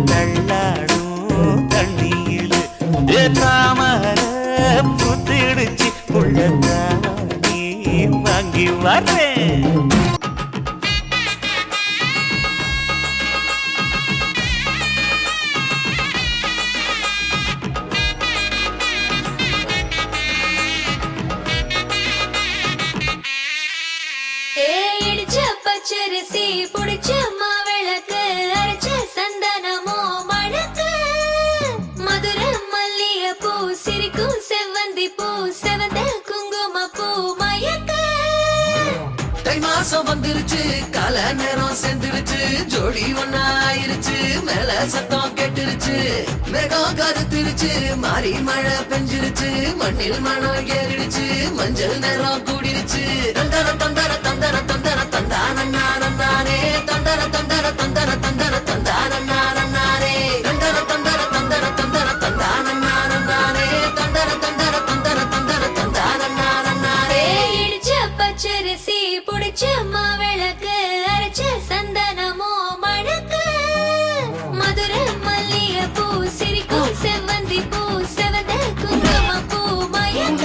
தள்ளாடும் தண்ணீர் தாமர புத்திடுச்சு உள்ளதானே வாங்கி வர்றேன். பச்சரிசி புடிச்ச மாவிளக்கு அரைச்ச சந்தனமோ மணக்கு மதுர மல்லிய பூ சிரிக்கும் செவ்வந்தி பூ செவந்த குங்கும பூ மயக்க தை மாசம் வந்துருச்சு கால நேரம் சேர்ந்துருச்சு ஜோடி ஒன்னா ஆயிருச்சு மேல சத்தம் கேட்டுருச்சு மேகம் கருத்துருச்சு மாறி மழை பெஞ்சிருச்சு மண்ணில் மனம் ஏறிடுச்சு மஞ்சள் நேரம் கூடிருச்சு தந்தர தந்தர தந்தர தந்தர தந்தானே தந்தர தந்தர தந்தர தந்தர தந்தானே தந்தர தந்தர தந்தர தந்தர தந்தானே தந்தர தந்தர தந்தர தந்தர தந்தானே இடிச்ச பச்சரிசி புடிச்ச மாவிளக்கு அரைச்ச சந்தனமோ மணக்கு மதுர மல்லிய பூ சிரிக்கும் செவ்வந்தி பூ செவந்த குங்கும பூ மயக்க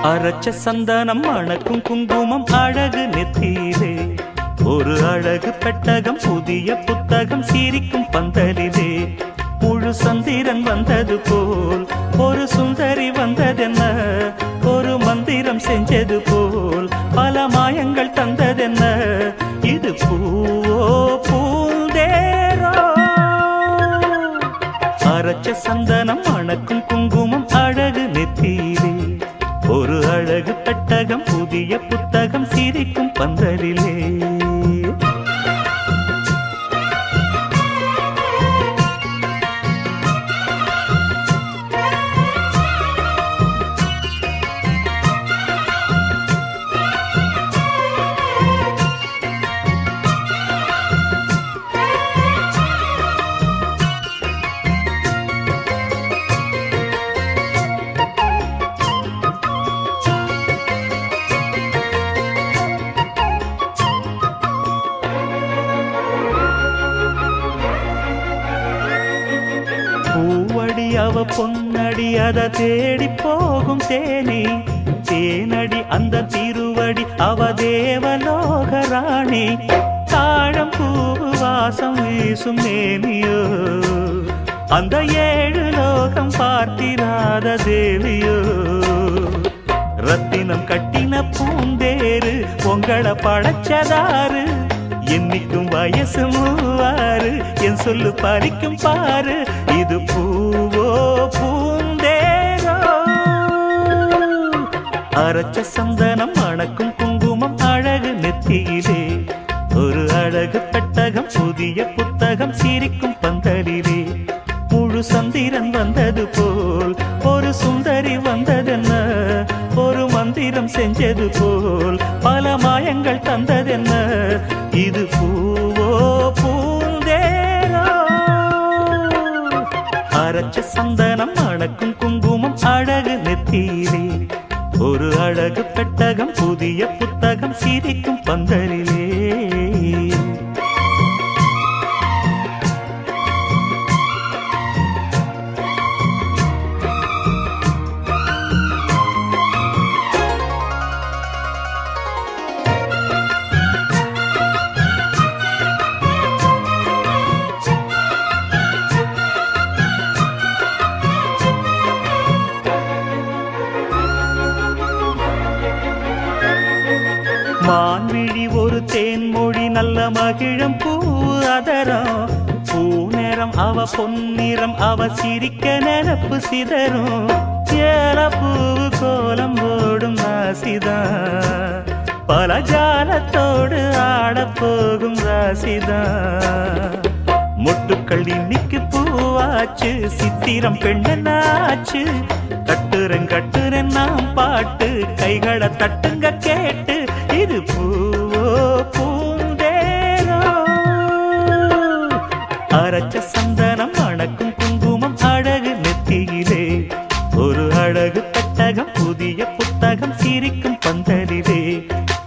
அரைச்ச சந்தனம் அணக்கும் குங்குமம் அழகு நெத்தியிலே ஒரு அழகு பெட்டகம் புதிய புத்தகம் சிரிக்கும் பந்தலிலே முழு சந்திரன் வந்தது போல் ஒரு சுந்தரி வந்ததென்ன ஒரு மந்திரம் செஞ்சது போல் பல மாயங்கள் தந்ததென்ன இது பூவோ பூந்தேரோ அரைச்ச சந்தனம் அணக்கும் குங்குமம் அழகு நெத்தியிலே ஒரு அழகு பெட்டகம் புதிய புத்தகம் சிரிக்கும் பந்தலிலே அவ பொன்னடி அத தேடி போகும் தேனி தேனடி அந்த திருவடி அவ தேவலோக ராணி தாழம் பூவு வாசம் வீசும் மேனியோ அந்த ஏழு லோகம் பார்த்திராத தேவியோ ரத்தினம் கட்டின பூந்தேரு உங்களை படைச்சதாரு என்னைக்கும் வயசு மூவாறு என் சொல்லு பறிக்கும் பாரு இது பூவோ பூந்தேரோ அரைச்ச சந்தனம் அணக்கும் குங்குமம் அழகு நெத்தியிலே ஒரு அழகு பெட்டகம் புதிய புத்தகம் சிரிக்கும் பந்தலிலே முழு சந்திரன் வந்தது போல் ஒரு சுந்தரி வந்ததென்ன ஒரு மந்திரம் செஞ்சது போல் பல மாயங்கள் தந்ததென்ன இது பூவோ பூந்தேரோ அரைச்ச சந்தனம் மணக்கும் குங்குமம் அழகு நெத்தியிலே ஒரு அழகு பெட்டகம் புதிய புத்தகம் சிரிக்கும் பந்தலிலே மான்விழி ஒரு தேன்மொழி நல்ல மகிழம் பூ அதரம் பூநேரம் அவ பொன்னிறம் அவ சிரிக்க நினப்பு சிதறும் ஏலப்பூ கோலம் போடும் ராசிதான் பல ஜாலத்தோடு ஆடப்போகும் ராசிதான் மொட்டுக்கள் இன்னைக்கு பூவாச்சு சித்திரம் பெண்ணாச்சு கட்டுறன் நாம் பாட்டு கைகளை தட்டுங்க கேட்டு இது பூவோ பூந்தேனோ அரைச்ச சந்தனம் மணக்கும் குங்குமம் அழகு நெத்தியிலே ஒரு அழகு பெட்டகம் புதிய புத்தகம் சிரிக்கும் பந்தலிலே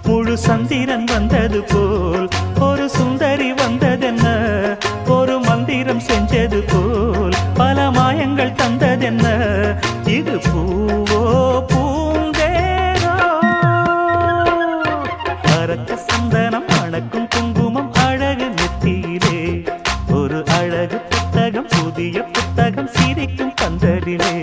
முழு சந்திரன் வந்தது போல் ஒரு சுந்தரி வந்ததென்ன ஒரு மந்திரம் செஞ்சது போல் பல மாயங்கள் தந்ததென்ன இது பூவோ பூந்தேனோ அரைச்ச சந்தனம் மணக்கும் குங்குமம் அழகு நெத்தியிலே ஒரு அழகு புத்தகம் புதிய புத்தகம் சிரிக்கும் பந்தலிலே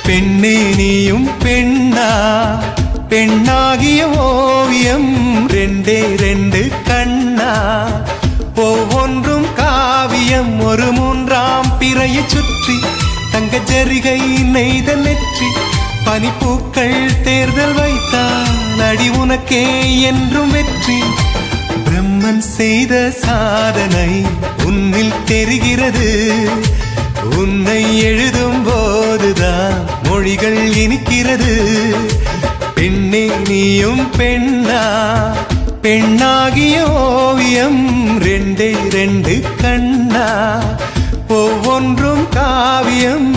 பெண்ணே நீயும் பெண்ணா பெண்ணாகிய ஓவியம் ரெண்டே ரெண்டு கண்ணா ஒவ்வொன்றும் காவியம் ஒரு மூன்றாம் பிறையை சுற்றி தங்க ஜரிகை நெய்த நெற்றி பனிப்பூக்கள் தேர்தல் வைத்தால் அடி உனக்கே என்றும் வெற்றி பிரம்மன் செய்த சாதனை உன்னில் தெரிகிறது உன்னை எழுதும் போதுதான் மொழிகள் இனிக்கிறது பெண்ணே நீயும் பெண்ணா பெண்ணாகிய ஓவியம் ரெண்டே ரெண்டு கண்ணா ஒவ்வொன்றும் காவியம்